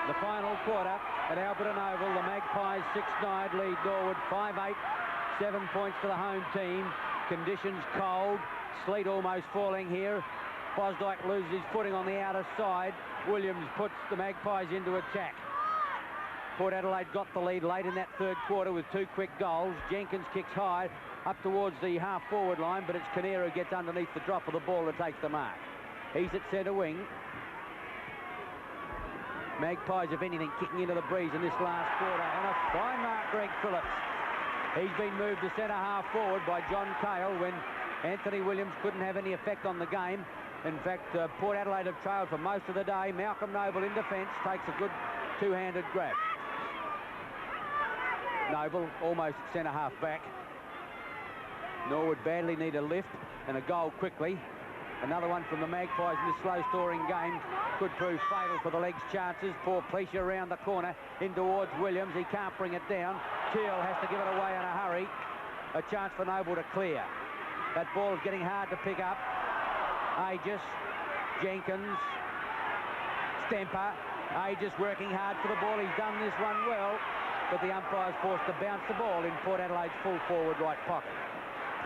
The final quarter at Alberton Oval, the Magpies 6-9 lead Norwood 5-8, 7 points to the home team. Conditions cold, sleet almost falling here. Bosdyke loses his footing on the outer side. Williams puts the Magpies into attack. Port Adelaide got the lead late in that third quarter with 2 quick goals. Jenkins kicks high up towards the half-forward line, but it's Kinnear who gets underneath the drop of the ball to take the mark. He's at centre wing. Magpies, if anything, kicking into the breeze in this last quarter. And a fine mark, Greg Phillips. He's been moved to centre half forward by John Cale when Anthony Williams couldn't have any effect on the game. In fact, Port Adelaide have trailed for most of the day. Malcolm Noble in defence takes a good two-handed grab. Noble almost at centre half back. Norwood badly need a lift and a goal quickly. Another one from the Magpies in this slow-scoring game could prove fatal for the legs' chances. Poor Pleasure around the corner in towards Williams. He can't bring it down. Teal has to give it away in a hurry. A chance for Noble to clear. That ball is getting hard to pick up. Aegis, Jenkins, Stemper. Aegis working hard for the ball. He's done this one well, but the umpire's forced to bounce the ball in Port Adelaide's full forward right pocket.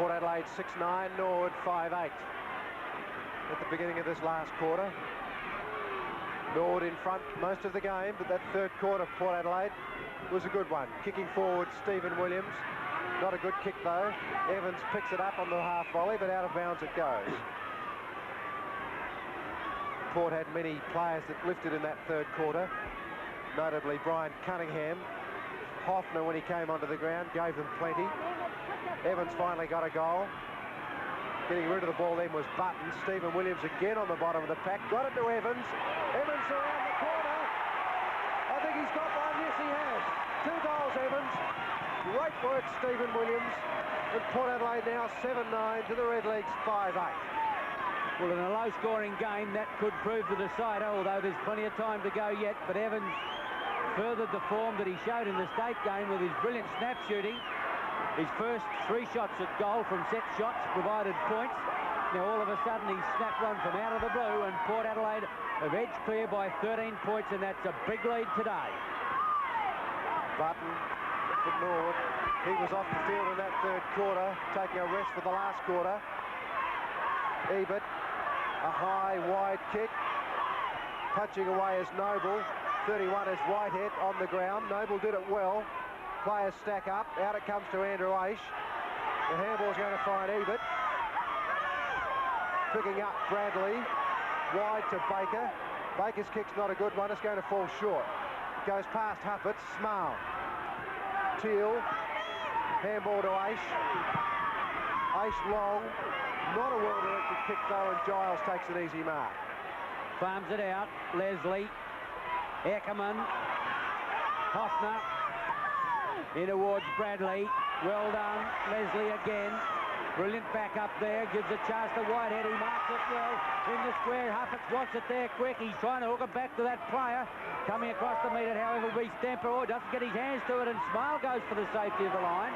Port Adelaide 6-9, Norwood 5-8. At the beginning of this last quarter, Norwood in front most of the game, but that third quarter for Port Adelaide was a good one. Kicking forward, Stephen Williams. Not a good kick though. Evans picks it up on the half volley, but out of bounds it goes. Port had many players that lifted in that third quarter, notably Brian Cunningham. Hoffner, when he came onto the ground, gave them plenty. Evans finally got a goal. Getting rid of the ball then was Button. Stephen Williams again on the bottom of the pack. Got it to Evans. Evans around the corner. I think he's got one. Yes, he has. 2 goals, Evans. Great work, Stephen Williams. And Port Adelaide now 7-9 to the Redlegs 5-8. Well, in a low-scoring game, that could prove the decider, although there's plenty of time to go yet. But Evans furthered the form that he showed in the state game with his brilliant snap shooting. His first 3 shots at goal from set shots provided points. Now all of a sudden he's snapped one from out of the blue, and Port Adelaide have edged clear by 13 points, and that's a big lead today. Button for Norwood. He was off the field in that third quarter, taking a rest for the last quarter. Ebert, a high, wide kick. Punching away is Noble. 31 is Whitehead on the ground. Noble did it well. Players stack up. Out it comes to Andrew Aish. The handball's going to find Ebert. Picking up Bradley. Wide to Baker. Baker's kick's not a good one. It's going to fall short. Goes past Huppert. Small. Teal. Handball to Aish. Aish long. Not a well-directed kick though, and Giles takes an easy mark. Farms it out. Leslie. Eckerman. Hoffner. In towards Bradley. Well done. Leslie again. Brilliant back up there. Gives a chance to Whitehead. He marks it well in the square. Huffett wants it there quick. He's trying to hook it back to that player. Coming across the metre, however, will be Stemper. Oh, doesn't get his hands to it, and Smile goes for the safety of the line.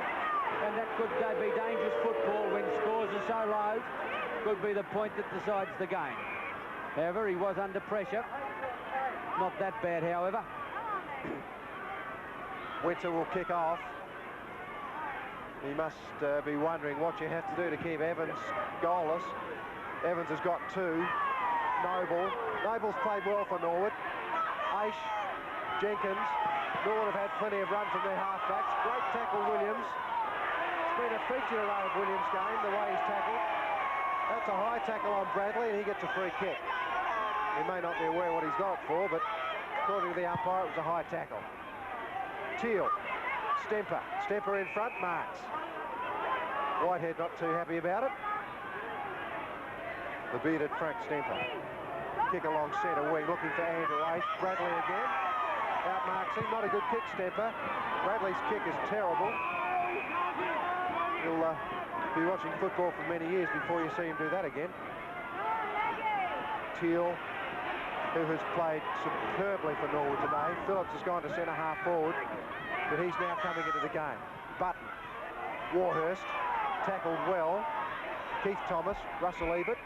And that could be dangerous football when scores are so low. Could be the point that decides the game. However, he was under pressure. Not that bad, however. Winter will kick off. He must be wondering what you have to do to keep Evans goalless. Evans has got 2. Noble's played well for Norwood. Aish, Jenkins. Norwood have had plenty of run from their halfbacks. Great tackle, Williams. It's been a feature today of Williams' game, the way he's tackled. That's a high tackle on Bradley, and he gets a free kick. He may not be aware what he's got it for, but according to the umpire, it was a high tackle. Teal, Stemper in front, marks. Whitehead not too happy about it. The bearded Frank Stemper. Kick along centre wing, looking for Andrew Aish. Bradley again. Outmarks him, not a good kick, Stemper. Bradley's kick is terrible. You'll be watching football for many years before you see him do that again. Teal, who has played superbly for Norwood today. Phillips has gone to centre half forward, but he's now coming into the game. Button, Warhurst, tackled well. Keith Thomas, Russell Ebert,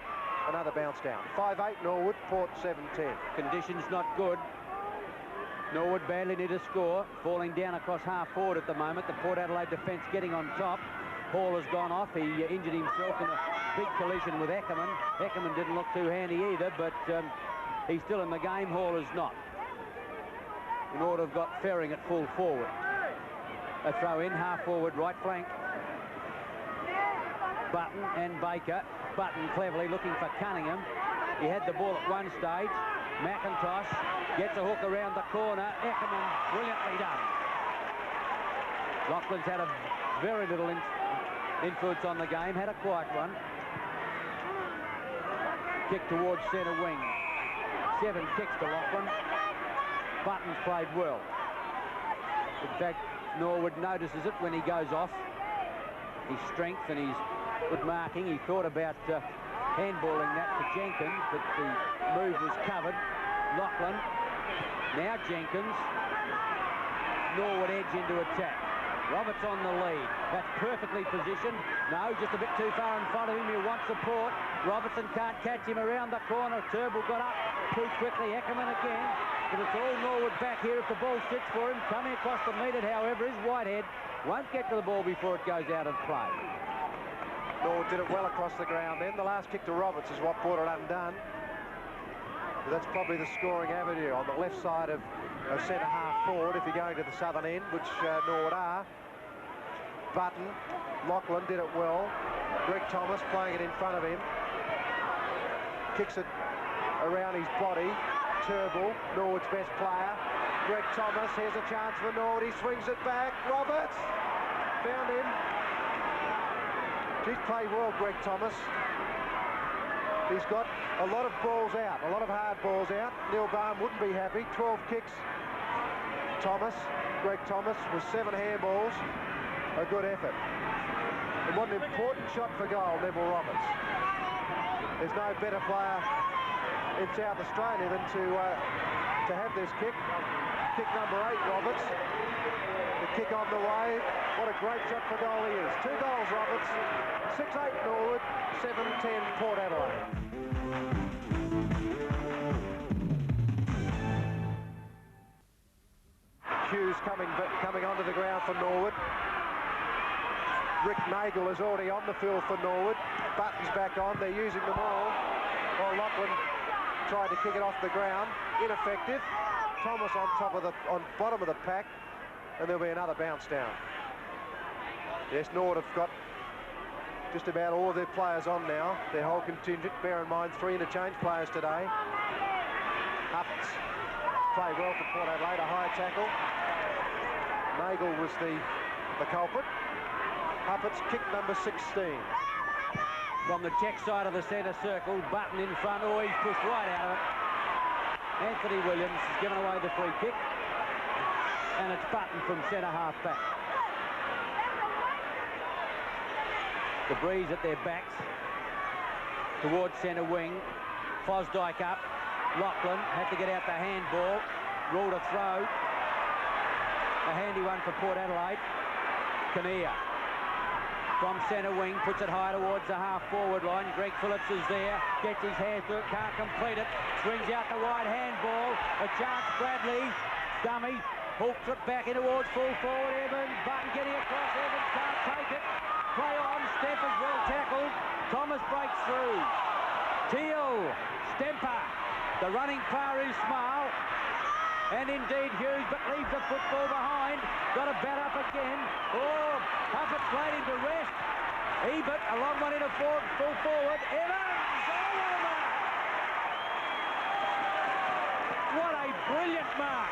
another bounce down. 5-8 Norwood, Port 7-10. Conditions not good. Norwood badly need a score, falling down across half forward at the moment. The Port Adelaide defence getting on top. Hall has gone off. He injured himself in a big collision with Ackerman. Ackerman didn't look too handy either, but he's still in the game. Hall is not. Norwood have got Ferring at full forward. A throw in, half forward, right flank. Button and Baker. Button cleverly looking for Cunningham. He had the ball at one stage. McIntosh gets a hook around the corner. Ackerman, brilliantly done. Laughlin's had a very little influence on the game, had a quiet one. Kick towards centre wing. 7 kicks to Laughlin. Button's played well. In fact, Norwood notices it when he goes off. His strength and his good marking. He thought about handballing that to Jenkins, but the move was covered. Laughlin. Now Jenkins. Norwood edge into attack. Roberts on the lead. That's perfectly positioned. No, just a bit too far in front of him. He wants support. Robertson can't catch him around the corner. Turnbull got up too quickly. Ackerman again. But it's all Norwood back here if the ball sits for him. Coming across the metre, however, is Whitehead. Won't get to the ball before it goes out of play. Norwood did it well across the ground then. The last kick to Roberts is what brought it undone. But that's probably the scoring avenue on the left side of centre half forward if you're going to the southern end, which Norwood are. Button, Laughlin did it well. Greg Thomas playing it in front of him. Kicks it around his body. Turnbull, Norwood's best player. Greg Thomas, here's a chance for Norwood. He swings it back. Roberts found him. He's played well, Greg Thomas. He's got a lot of balls out, a lot of hard balls out. Neil Baum wouldn't be happy. 12 kicks. Thomas, Greg Thomas, with 7 handballs. A good effort. And what an important shot for goal, Neville Roberts. There's no better player in South Australia than to have this kick. Kick number 8, Roberts. The kick on the way. What a great shot for goal he is. 2 goals, Roberts. 6-8 Norwood, 7-10 Port Adelaide. Hughes coming onto the ground for Norwood. Rick Nagel is already on the field for Norwood. Button's back on. They're using them all. While Laughlin tried to kick it off the ground. Ineffective. Thomas on bottom of the pack. And there'll be another bounce down. Yes, Norwood have got just about all of their players on now. Their whole contingent. Bear in mind, 3 interchange players today. Huppets played well for Port Adelaide. A high tackle. Nagel was the culprit. Huppets kick number 16. From the check side of the centre circle, Button in front. Oh, he's pushed right out of it. Anthony Williams has given away the free kick. And it's Button from centre half back. The breeze at their backs. Towards centre wing. Fosdyke up. Laughlin had to get out the handball. Ruled a throw. A handy one for Port Adelaide. Kinnear. From centre wing, puts it high towards the half-forward line. Greg Phillips is there, gets his hands to it, can't complete it. Swings out the wide handball. A chance, Bradley, dummy, hooks it back in towards full forward. Evans, Button getting across, Evans can't take it. Play on, Stemper's well tackled. Thomas breaks through. Teal, Stemper, the running far is Smile. And indeed Hughes, but leaves the football behind. Got a bat up again. Oh, Huppet played him to rest. Ebert, a long one in a full forward. Evans, over the mark. What a brilliant mark.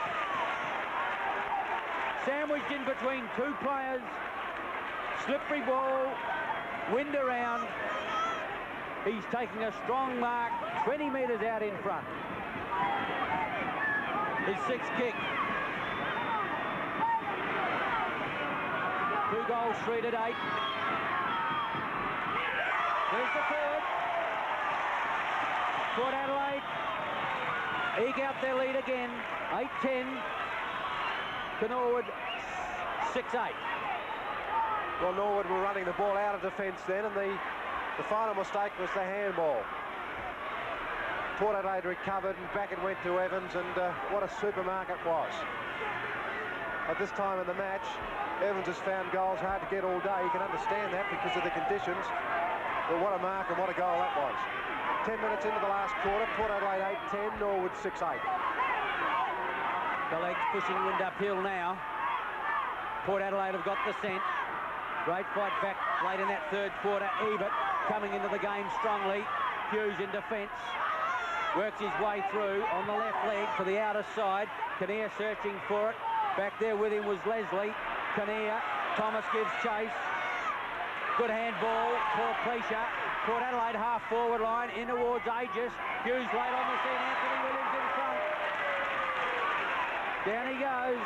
Sandwiched in between 2 players. Slippery ball, wind around. He's taking a strong mark, 20 metres out in front. His 6th kick. 2 goals, 3 to 8. There's the 3rd. Port Adelaide eke out their lead again. 8-10. To Norwood, 6-8. Well, Norwood were running the ball out of defence then, and the final mistake was the handball. Port Adelaide recovered and back it went to Evans, and what a supermarket was. At this time in the match, Evans has found goals hard to get all day. You can understand that because of the conditions. But what a mark and what a goal that was. 10 minutes into the last quarter, Port Adelaide 8-10, Norwood 6-8. The legs pushing wind uphill now. Port Adelaide have got the scent. Great fight back late in that third quarter. Ebert coming into the game strongly. Hughes in defence. Works his way through on the left leg for the outer side. Kinnear searching for it. Back there with him was Leslie. Kinnear. Thomas gives chase. Good handball for Pleasure. Port Adelaide half forward line in towards Aegis. Hughes late on the scene. Anthony Williams in front. Down he goes.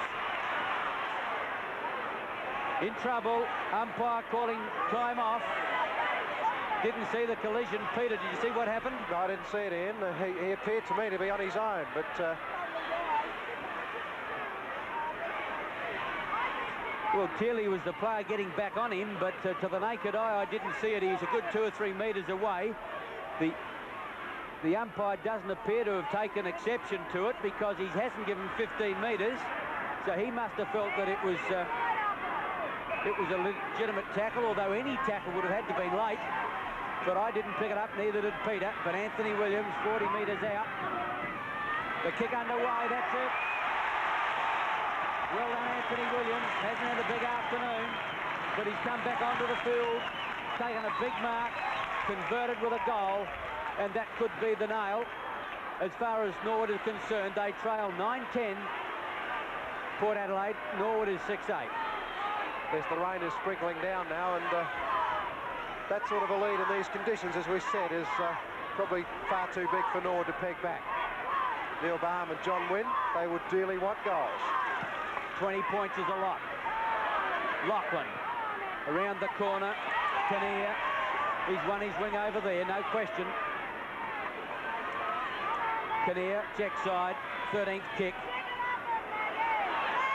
In trouble. Umpire calling time off. Didn't see the collision. Peter, did you see what happened? No, I didn't see it, Ian. He appeared to me to be on his own, but... Well, clearly was the player getting back on him, but to the naked eye, I didn't see it. He's a good 2 or 3 metres away. The umpire doesn't appear to have taken exception to it because he hasn't given 15 metres, so he must have felt that it was a legitimate tackle, although any tackle would have had to be late. But I didn't pick it up, neither did Peter. But Anthony Williams, 40 metres out. The kick underway, that's it. Well done, Anthony Williams. Hasn't had a big afternoon, but he's come back onto the field, taken a big mark, converted with a goal, and that could be the nail. As far as Norwood is concerned, they trail 9-10. Port Adelaide, Norwood is 6-8. Yes, the rain is sprinkling down now, and that sort of a lead in these conditions, as we said, is probably far too big for Norwood to peg back. Neil Baum and John Wynn, they would dearly want goals. 20 points is a lot. Lachlan around the corner. Kinnear, he's won his wing over there, no question. Kinnear, check side, 13th kick.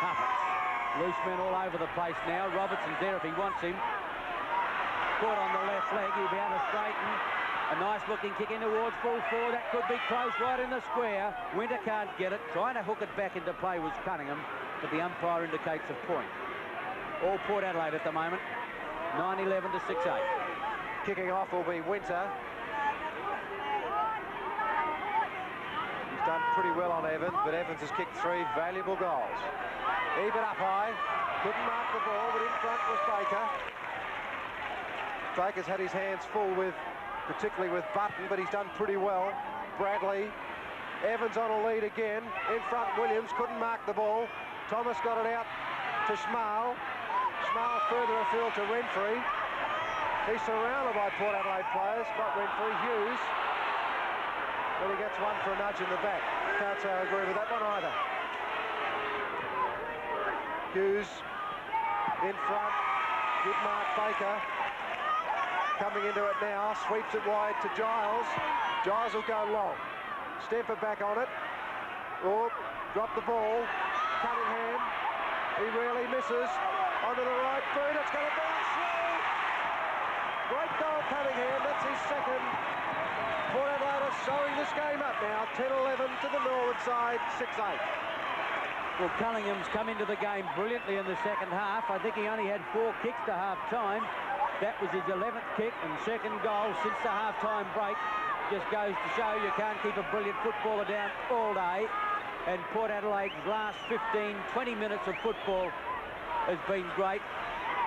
Huffets. Loose men all over the place now. Robertson's there if he wants him. Caught on the left leg, he'll be able to straighten. A nice looking kick in towards full forward. That could be close, right in the square. Winter can't get it. Trying to hook it back into play was Cunningham, but the umpire indicates a point. All Port Adelaide at the moment. 9-11 to 6-8. Kicking off will be Winter. He's done pretty well on Evans, but Evans has kicked 3 valuable goals. Ebert up high. Couldn't mark the ball, but in front was Baker. Baker's had his hands full with, particularly with Button, but he's done pretty well. Bradley. Evans on a lead again. In front, Williams couldn't mark the ball. Thomas got it out to Schmal. Schmal further afield to Renfrey. He's surrounded by Port Adelaide players. Got Renfrey. Hughes. But he gets one for a nudge in the back. Can't say I agree with that one either. Hughes in front. Good mark, Baker. Coming into it now. Sweeps it wide to Giles. Giles will go long. Stemper back on it. Oh, dropped the ball. Cunningham. He really misses. Onto the right boot. It's going to bounce through. Great goal, Cunningham. That's his second. Port Adelaide are sewing this game up now. 10-11 to the Norwood side. 6-8. Well, Cunningham's come into the game brilliantly in the second half. I think he only had 4 kicks to half-time. That was his 11th kick and second goal since the half-time break. Just goes to show you can't keep a brilliant footballer down all day. And Port Adelaide's last 15, 20 minutes of football has been great.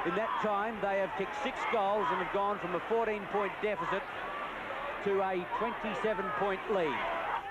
In that time, they have kicked 6 goals and have gone from a 14-point deficit to a 27-point lead.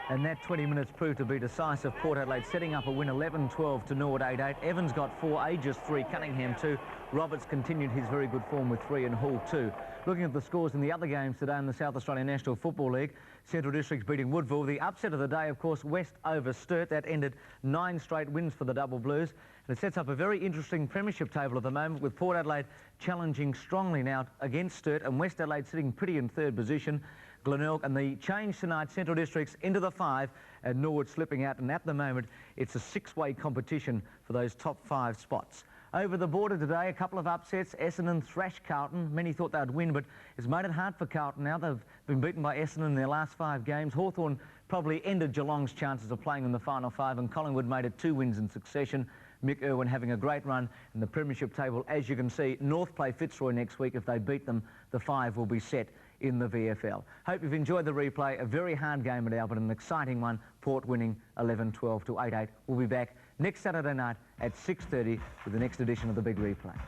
And that 20 minutes proved to be decisive. Port Adelaide setting up a win 11-12 to Norwood 8-8. Evans got 4, Aegis 3, Cunningham 2. Roberts continued his very good form with 3 and Hall 2. Looking at the scores in the other games today in the South Australian National Football League, Central Districts beating Woodville. The upset of the day, of course, West over Sturt. That ended 9 straight wins for the Double Blues. And it sets up a very interesting premiership table at the moment, with Port Adelaide challenging strongly now against Sturt and West Adelaide sitting pretty in 3rd position. Glenelg, and the change tonight, Central Districts into the 5 and Norwood slipping out, and at the moment it's a 6-way competition for those top 5 spots. Over the border today, a couple of upsets. Essendon thrashed Carlton. Many thought they'd win, but it's made it hard for Carlton now. They've been beaten by Essendon in their last 5 games. Hawthorn probably ended Geelong's chances of playing in the final 5, and Collingwood made it 2 wins in succession. Mick Irwin having a great run in the premiership table. As you can see, North play Fitzroy next week. If they beat them, the 5 will be set in the VFL. Hope you've enjoyed the replay. A very hard game at Alberton, an exciting one. Port winning 11-12 to 8-8. We'll be back next Saturday night at 6:30 with the next edition of the Big Replay.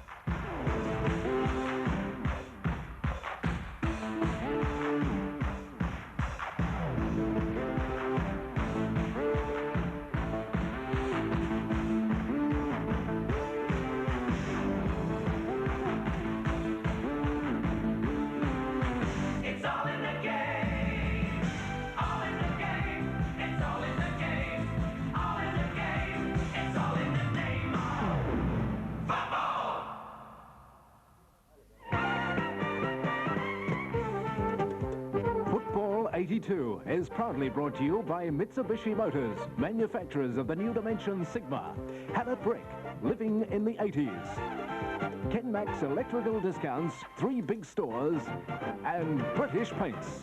Football 82 is proudly brought to you by Mitsubishi Motors, manufacturers of the new Dimension Sigma, Hallett Brick, living in the 80s, Ken Max electrical discounts, 3 big stores, and British Paints.